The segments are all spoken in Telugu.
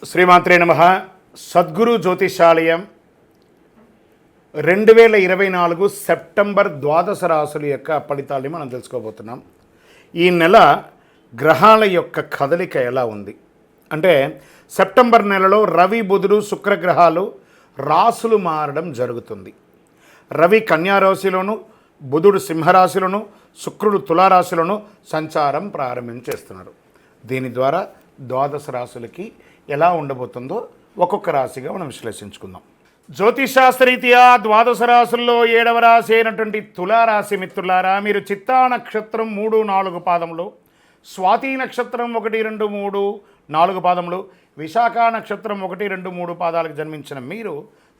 శ్రీమాత్రే నమః. సద్గురు జ్యోతిషాలయం 2024 సెప్టెంబర్ ద్వాదశ రాశుల యొక్క ఫలితాన్ని మనం తెలుసుకోబోతున్నాం. ఈ నెల గ్రహాల యొక్క కదలిక ఎలా ఉంది అంటే సెప్టెంబర్ నెలలో రవి బుధుడు శుక్రగ్రహాలు రాశులు మారడం జరుగుతుంది. రవి కన్యారాశిలోను, బుధుడు సింహరాశిలోను, శుక్రుడు తులారాశిలోను సంచారం ప్రారంభించేస్తున్నారు. దీని ద్వారా ద్వాదశ రాశులకి ఎలా ఉండబోతుందో ఒక్కొక్క రాశిగా మనం విశ్లేషించుకుందాం. జ్యోతిషాస్త్రరీత్యా ద్వాదశ రాశుల్లో 7వ రాశి అయినటువంటి తులారాశి మిత్రులారా, మీరు చిత్తా నక్షత్రం 3, 4 పాదములు, స్వాతి నక్షత్రం 1, 2, 3, 4 పాదములు, విశాఖ నక్షత్రం 1, 2, 3 పాదాలకు జన్మించిన మీరు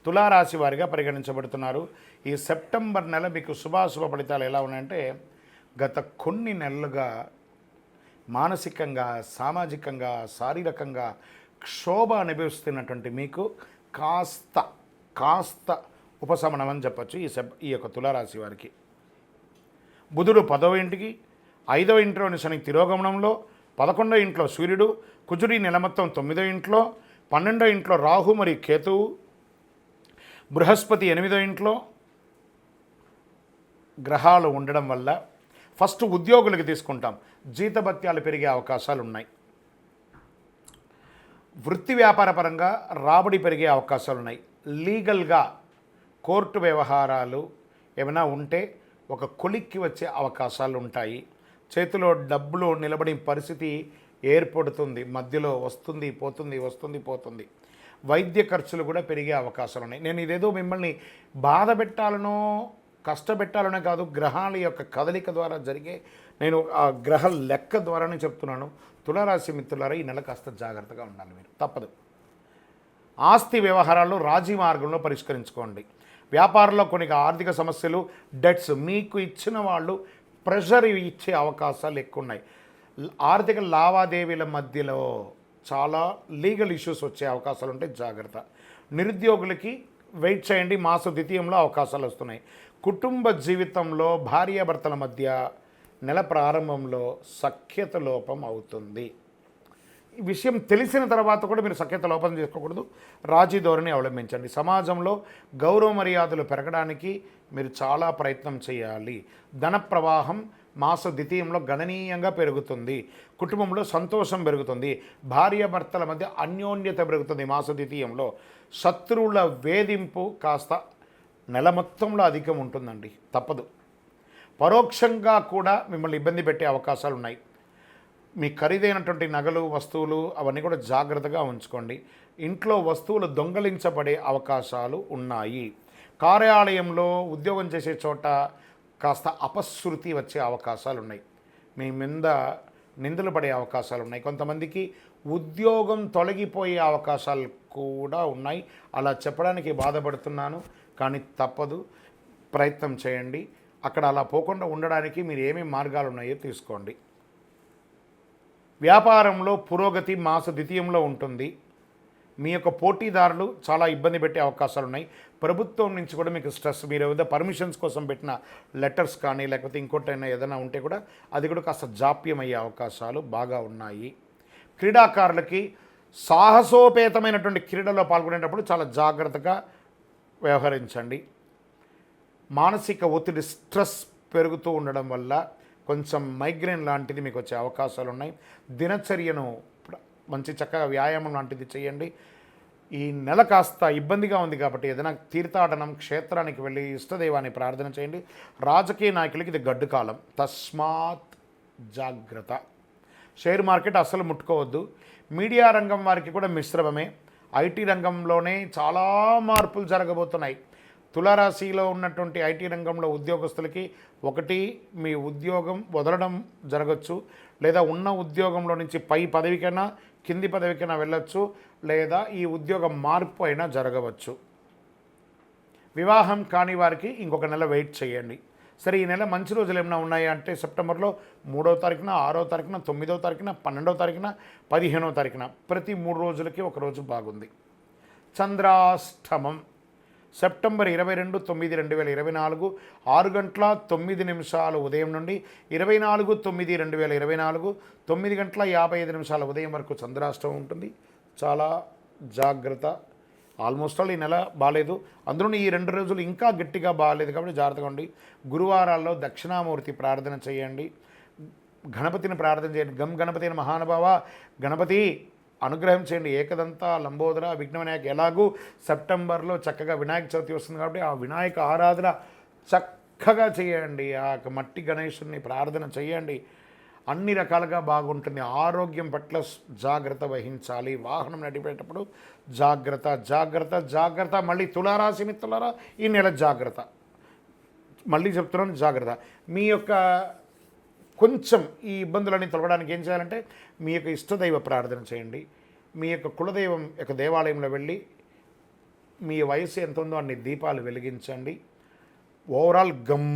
తులారాశి వారిగా పరిగణించబడుతున్నారు. ఈ సెప్టెంబర్ నెల మీకు శుభాశుభ ఫలితాలు ఎలా ఉన్నాయంటే, గత కొన్ని నెలలుగా మానసికంగా, సామాజికంగా, శారీరకంగా క్షోభ అనుభవిస్తున్నటువంటి మీకు కాస్త ఉపశమనం అని చెప్పచ్చు ఈ యొక్క తులారాశి వారికి. బుధుడు 10వ ఇంటికి, 5వ ఇంట్లోని శని తిరోగమనంలో, 11వ ఇంట్లో సూర్యుడు, కుజుడి నెల మొత్తం 9వ ఇంట్లో, 12వ ఇంట్లో రాహు మరియు కేతువు, బృహస్పతి 8వ ఇంట్లో గ్రహాలు ఉండడం వల్ల ఫస్ట్ ఉద్యోగులకు తీసుకుంటాం, జీతభత్యాలు పెరిగే అవకాశాలు ఉన్నాయి. వృత్తి వ్యాపార పరంగా రాబడి పెరిగే అవకాశాలు ఉన్నాయి. లీగల్గా కోర్టు వ్యవహారాలు ఏమైనా ఉంటే ఒక కొలిక్కి వచ్చే అవకాశాలు ఉంటాయి. చేతిలో డబ్బులు నిలబడే పరిస్థితి ఏర్పడుతుంది. మధ్యలో వస్తుంది పోతుంది. వైద్య ఖర్చులు కూడా పెరిగే అవకాశాలు ఉన్నాయి. నేను ఇదేదో మిమ్మల్ని బాధ పెట్టాలనో కష్టపెట్టాలనే కాదు, గ్రహాల యొక్క కదలిక ద్వారా జరిగే నేను ఆ గ్రహ లెక్క ద్వారానే చెప్తున్నాను. తులారాశి మిత్రులారా, ఈ నెల కాస్త జాగ్రత్తగా ఉండాలి. మీరు తప్పదు. ఆస్తి వ్యవహారాల్లో రాజీ మార్గంలో పరిష్కరించుకోండి. వ్యాపారంలో కొన్ని ఆర్థిక సమస్యలు, డెట్స్ మీకు ఇచ్చిన వాళ్ళు ప్రెషర్ ఇచ్చే అవకాశాలు ఎక్కువ ఉన్నాయి. ఆర్థిక లావాదేవీల మధ్యలో చాలా లీగల్ ఇష్యూస్ వచ్చే అవకాశాలు ఉంటాయి, జాగ్రత్త. నిరుద్యోగులకి వెయిట్ చేయండి, మాస ద్వితీయంలో అవకాశాలు వస్తున్నాయి. కుటుంబ జీవితంలో భార్యాభర్తల మధ్య నెల ప్రారంభంలో సఖ్యత లోపం అవుతుంది. ఈ విషయం తెలిసిన తర్వాత కూడా మీరు సఖ్యత లోపం చేసుకోకూడదు, రాజీ ధోరణి అవలంబించండి. సమాజంలో గౌరవ మర్యాదలు పెరగడానికి మీరు చాలా ప్రయత్నం చేయాలి. ధన ప్రవాహం మాస ద్వితీయంలో గణనీయంగా పెరుగుతుంది. కుటుంబంలో సంతోషం పెరుగుతుంది. భార్యాభర్తల మధ్య అన్యోన్యత పెరుగుతుంది. మాస ద్వితీయంలో శత్రువుల వేధింపు కాస్త నెల మొత్తంలో అధికం ఉంటుందండి, తప్పదు. పరోక్షంగా కూడా మిమ్మల్ని ఇబ్బంది పెట్టే అవకాశాలు ఉన్నాయి. మీ ఖరీదైనటువంటి నగలు, వస్తువులు అవన్నీ కూడా జాగ్రత్తగా ఉంచుకోండి. ఇంట్లో వస్తువులు దొంగలించబడే అవకాశాలు ఉన్నాయి. కార్యాలయంలో ఉద్యోగం చేసే చోట కాస్త అపశృతి వచ్చే అవకాశాలు ఉన్నాయి. మీ మీద నిందలు పడే అవకాశాలు ఉన్నాయి. కొంతమందికి ఉద్యోగం తొలగిపోయే అవకాశాలు కూడా ఉన్నాయి. అలా చెప్పడానికి బాధపడుతున్నాను, కానీ తప్పదు, ప్రయత్నం చేయండి. అక్కడ అలా పోకుండా ఉండడానికి మీరు ఏమేమి మార్గాలు ఉన్నాయో తీసుకోండి. వ్యాపారంలో పురోగతి మాస ద్వితీయంలో ఉంటుంది. మీ యొక్క పోటీదారులు చాలా ఇబ్బంది పెట్టే అవకాశాలు ఉన్నాయి. ప్రభుత్వం నుంచి కూడా మీకు స్ట్రెస్, మీరు ఏదైనా పర్మిషన్స్ కోసం పెట్టిన లెటర్స్ కానీ లేకపోతే ఇంకోటైనా ఏదైనా ఉంటే కూడా అది కూడా కాస్త జాప్యం అయ్యే అవకాశాలు బాగా ఉన్నాయి. క్రీడాకారులకి సాహసోపేతమైనటువంటి క్రీడలో పాల్గొనేటప్పుడు చాలా జాగ్రత్తగా వ్యవహరించండి. మానసిక ఒత్తిడి, స్ట్రెస్ పెరుగుతూ ఉండడం వల్ల కొంచెం మైగ్రేన్ లాంటిది మీకు వచ్చే అవకాశాలు ఉన్నాయి. దినచర్యను మంచి చక్కగా వ్యాయామం లాంటిది చేయండి. ఈ నెల కాస్త ఇబ్బందిగా ఉంది కాబట్టి ఏదైనా తీర్థాటనం, క్షేత్రానికి వెళ్ళి ఇష్టదైవాన్ని ప్రార్థన చేయండి. రాజకీయ నాయకులకి ఇది గడ్డు కాలం, తస్మాత్ జాగ్రత్త. షేర్ మార్కెట్ అస్సలు ముట్టుకోవద్దు. మీడియా రంగం వారికి కూడా మిశ్రమమే. ఐటీ రంగంలోనే చాలా మార్పులు జరగబోతున్నాయి. తులారాశిలో ఉన్నటువంటి ఐటీ రంగంలో ఉద్యోగస్తులకి ఒకటి, మీ ఉద్యోగం వదలడం జరగచ్చు, లేదా ఉన్న ఉద్యోగంలో నుంచి పై పదవికైనా కింది పదవికైనా వెళ్ళొచ్చు, లేదా ఈ ఉద్యోగం మార్పు అయినా జరగవచ్చు. వివాహం కాని వారికి ఇంకొక నెల వెయిట్ చేయండి. సరే, ఈ నెల మంచి రోజులు ఏమైనా ఉన్నాయా అంటే సెప్టెంబర్లో 3వ తారీఖున, 6వ తారీఖున, 9వ తారీఖున, 12వ తారీఖున, 15వ తారీఖున ప్రతి 3 రోజులకి ఒక రోజు బాగుంది. చంద్రాష్టమం సెప్టెంబర్ 22, 9, 2024 6:09 ఉదయం నుండి 24, 9, 2024 9:55 ఉదయం వరకు చంద్రాష్టమం ఉంటుంది. చాలా జాగ్రత్త. ఆల్మోస్ట్ ఆల్ ఈ నెల బాగాలేదు, అందులో ఈ 2 రోజులు ఇంకా గట్టిగా బాగాలేదు కాబట్టి జాగ్రత్తగా ఉండి. గురువారాల్లో దక్షిణామూర్తి ప్రార్థన చేయండి, గణపతిని ప్రార్థన చేయండి. గం గణపతి అయిన మహానుభావ గణపతి అనుగ్రహం చేయండి. ఏకదంత లంబోదర విఘ్న వినాయక. ఎలాగూ సెప్టెంబర్లో చక్కగా వినాయక చవితి వస్తుంది కాబట్టి ఆ వినాయక ఆరాధన చక్కగా చేయండి. ఆ మట్టి గణేశుని ప్రార్థన చేయండి. అన్ని రకాలుగా బాగుంటుంది. ఆరోగ్యం పట్ల జాగ్రత్త వహించాలి. వాహనం నడిపేటప్పుడు జాగ్రత్త జాగ్రత్త జాగ్రత్త. మళ్ళీ తులారాశి మిత్రులారా, ఈ నెల జాగ్రత్త. మళ్ళీ చెప్తున్నాను, జాగ్రత్త. మీ యొక్క కొంచెం ఈ ఇబ్బందులన్నీ తొలగడానికి ఏం చేయాలంటే మీ యొక్క ఇష్టదైవ ప్రార్థన చేయండి. మీ యొక్క కులదైవం యొక్క దేవాలయంలో వెళ్ళి మీ వయసు ఎంత ఉందో అన్ని దీపాలు వెలిగించండి. ఓవరాల్ గమ్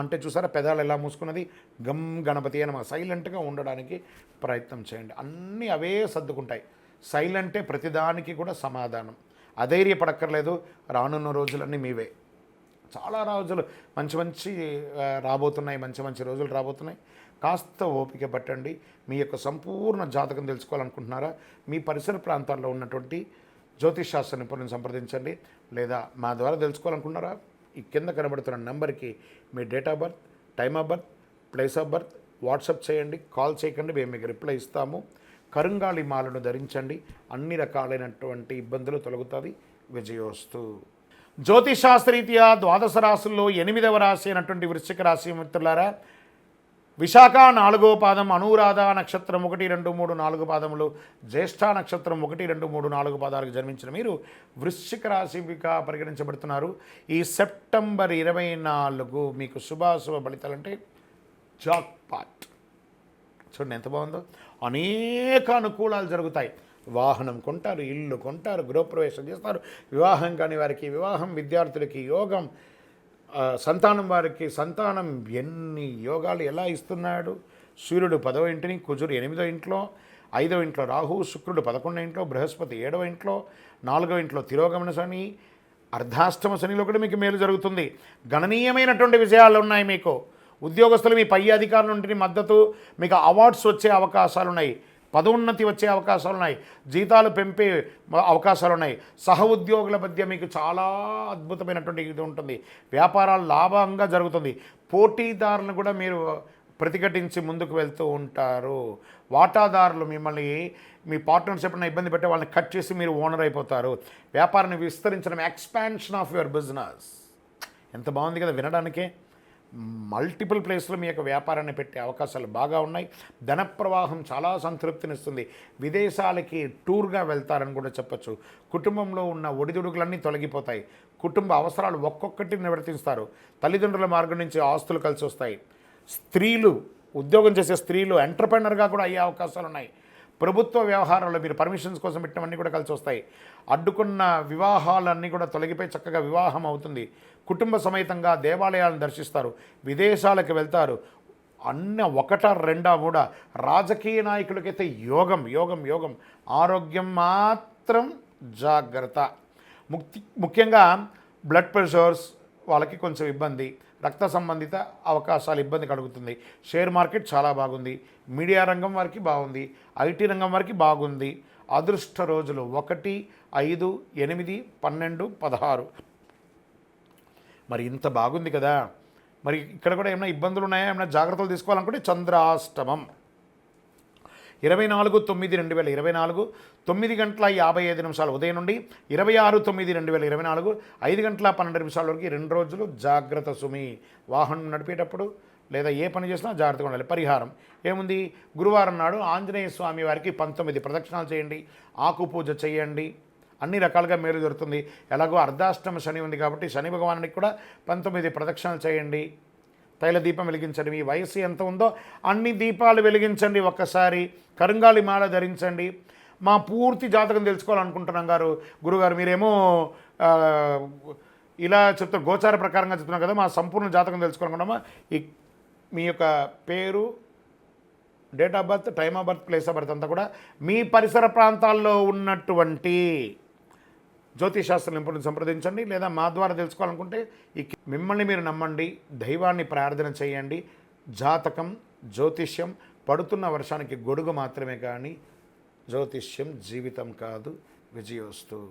అంటే చూసారా పెదాలు ఎలా మూసుకున్నది, గమ్ గణపతి అని సైలెంట్గా ఉండడానికి ప్రయత్నం చేయండి. అన్నీ అవే సర్దుకుంటాయి. సైలెంటే ప్రతిదానికి కూడా సమాధానం. అధైర్యపడక్కర్లేదు. రానున్న రోజులన్నీ మీవే. చాలా రోజులు మంచి రాబోతున్నాయి, మంచి రోజులు రాబోతున్నాయి. కాస్త ఓపిక పట్టండి. మీ యొక్క సంపూర్ణ జాతకం తెలుసుకోవాలనుకుంటున్నారా? మీ పరిసర ప్రాంతాల్లో ఉన్నటువంటి జ్యోతిషాస్త్ర నిపుణులను సంప్రదించండి. లేదా మా ద్వారా తెలుసుకోవాలనుకుంటున్నారా? ఈ కింద కనబడుతున్న నెంబర్కి మీ date of birth, time of birth, place of birth WhatsApp చేయండి. కాల్ చేయకండి, మేము మీకు రిప్లై ఇస్తాము. కరుంగాళి మాలను ధరించండి. అన్ని రకాలైనటువంటి ఇబ్బందులు తొలగుతుంది. విజయోస్తు. జ్యోతిషాస్త్రరీత్యా ద్వాదశ రాశుల్లో 8వ రాశి అయినటువంటి వృశ్చిక రాశి మిత్రులారా, విశాఖ 4వ పాదం, అనురాధ నక్షత్రం 1, 2, 3, 4 పాదములు, జ్యేష్ఠ నక్షత్రం 1, 2, 3, 4 పాదాలకు జన్మించిన మీరు వృశ్చిక రాశిగా పరిగణించబడుతున్నారు. ఈ సెప్టెంబర్ 24 మీకు శుభాశుభ ఫలితాలంటే జాక్పాట్. చూడండి ఎంత బాగుందో. అనేక అనుకూలాలు జరుగుతాయి. వాహనం కొంటారు, ఇల్లు కొంటారు, గృహప్రవేశం చేస్తారు. వివాహం కాని వారికి వివాహం, విద్యార్థులకి యోగం, సంతానం వారికి సంతానం. ఎన్ని యోగాలు ఎలా ఇస్తున్నాడు. సూర్యుడు 10వ ఇంటిని, కుజుడు 8వ ఇంట్లో, 5వ ఇంట్లో రాహు, శుక్రుడు 11వ ఇంట్లో, బృహస్పతి 7వ ఇంట్లో, 4వ ఇంట్లో తిరోగమన శని, అర్ధాష్టమ శనిలో కూడా మీకు మేలు జరుగుతుంది. గణనీయమైనటువంటి విజయాలు ఉన్నాయి మీకు. ఉద్యోగస్తులు మీ పై అధికారుల నుండి మద్దతు, మీకు అవార్డ్స్ వచ్చే అవకాశాలు ఉన్నాయి, పదోన్నతి వచ్చే అవకాశాలు ఉన్నాయి, జీతాలు పెంపే అవకాశాలు ఉన్నాయి. సహ ఉద్యోగుల మధ్య మీకు చాలా అద్భుతమైనటువంటి ఇది ఉంటుంది. వ్యాపారాలు లాభంగా జరుగుతుంది. పోటీదారులను కూడా మీరు ప్రతిఘటించి ముందుకు వెళ్తూ ఉంటారు. వాటాదారులు మిమ్మల్ని మీ పార్ట్నర్షిప్ ఇబ్బంది పెట్టే వాళ్ళని కట్ చేసి మీరు ఓనర్ అయిపోతారు. వ్యాపారాన్ని విస్తరించడం, ఎక్స్పాన్షన్ ఆఫ్ యువర్ బిజినెస్. ఎంత బాగుంది కదా వినడానికే. మల్టిపుల్ ప్లేస్లో మీ యొక్క వ్యాపారాన్ని పెట్టే అవకాశాలు బాగా ఉన్నాయి. ధన ప్రవాహం చాలా సంతృప్తినిస్తుంది. విదేశాలకి టూర్గా వెళ్తారని కూడా చెప్పచ్చు. కుటుంబంలో ఉన్న ఒడిదుడుకులన్నీ తొలగిపోతాయి. కుటుంబ అవసరాలు ఒక్కొక్కటి నివర్తిస్తారు. తల్లిదండ్రుల మార్గం నుంచి ఆస్తులు కలిసి వస్తాయి. స్త్రీలు, ఉద్యోగం చేసే స్త్రీలు ఎంటర్‌ప్రెన్యూర్‌గా కూడా అయ్యే అవకాశాలు ఉన్నాయి. ప్రభుత్వ వ్యవహారాల్లో మీరు పర్మిషన్స్ కోసం పెట్టినవన్నీ కూడా కలిసి వస్తాయి. అడ్డుకున్న వివాహాలన్నీ కూడా తొలగిపోయి చక్కగా వివాహం అవుతుంది. కుటుంబ సమేతంగా దేవాలయాలను దర్శిస్తారు. విదేశాలకు వెళ్తారు. అన్న 1, 2, 3 రాజకీయ నాయకులకైతే యోగం యోగం యోగం. ఆరోగ్యం మాత్రం జాగ్రత్త. ముఖ్యంగా బ్లడ్ ప్రెషర్స్ వాళ్ళకి కొంచెం ఇబ్బంది, రక్త సంబంధిత అవకాశాలు ఇబ్బంది కలుగుతుంది. షేర్ మార్కెట్ చాలా బాగుంది. మీడియా రంగం వారికి బాగుంది. ఐటీ రంగం వారికి బాగుంది. అదృష్ట రోజులు 1, 5, 8, 12, 16. మరి ఇంత బాగుంది కదా. మరి ఇక్కడ కూడా ఏమైనా ఇబ్బందులు ఉన్నాయా, ఏమైనా జాగ్రత్తలు తీసుకోవాలనుకుంటే చంద్రాష్టమం 24/9/2024 9:55 ఉదయం నుండి 26/9/2024 5:12 వరకు 2 రోజులు జాగ్రత్త సుమి. వాహనం నడిపేటప్పుడు లేదా ఏ పని చేసినా జాగ్రత్తగా ఉండాలి. పరిహారం ఏముంది? గురువారం నాడు ఆంజనేయ స్వామి వారికి 19 ప్రదక్షిణాలు చేయండి, ఆకు పూజ చేయండి. అన్ని రకాలుగా మేలు జరుగుతుంది. ఎలాగో అర్ధాష్టమ శని ఉంది కాబట్టి శని భగవానుడికి కూడా 19 ప్రదక్షిణాలు చేయండి. తైల దీపం వెలిగించండి. మీ వయసు ఎంత ఉందో అన్ని దీపాలు వెలిగించండి. ఒక్కసారి కరుంగాలి మాల ధరించండి. మా పూర్తి జాతకం తెలుసుకోవాలనుకుంటున్నాం గురుగారు మీరేమో ఇలా చెప్తారు, గోచార ప్రకారంగా చెప్తున్నాం కదా, మా సంపూర్ణ జాతకం తెలుసుకోవాలనుకుంటామా? మీ యొక్క పేరు, date of birth, time of birth, place of birth అంతా కూడా మీ పరిసర ప్రాంతాల్లో ఉన్నటువంటి జ్యోతిషాస్త్ర నిపుణులను సంప్రదించండి. లేదా మా ద్వారా తెలుసుకోవాలనుకుంటే మిమ్మల్ని మీరు నమ్మండి, దైవాన్ని ప్రార్థన చేయండి. జాతకం, జ్యోతిష్యం పడుతున్న వర్షానికి గొడుగు మాత్రమే కానీ జ్యోతిష్యం జీవితం కాదు. విజయోస్తు.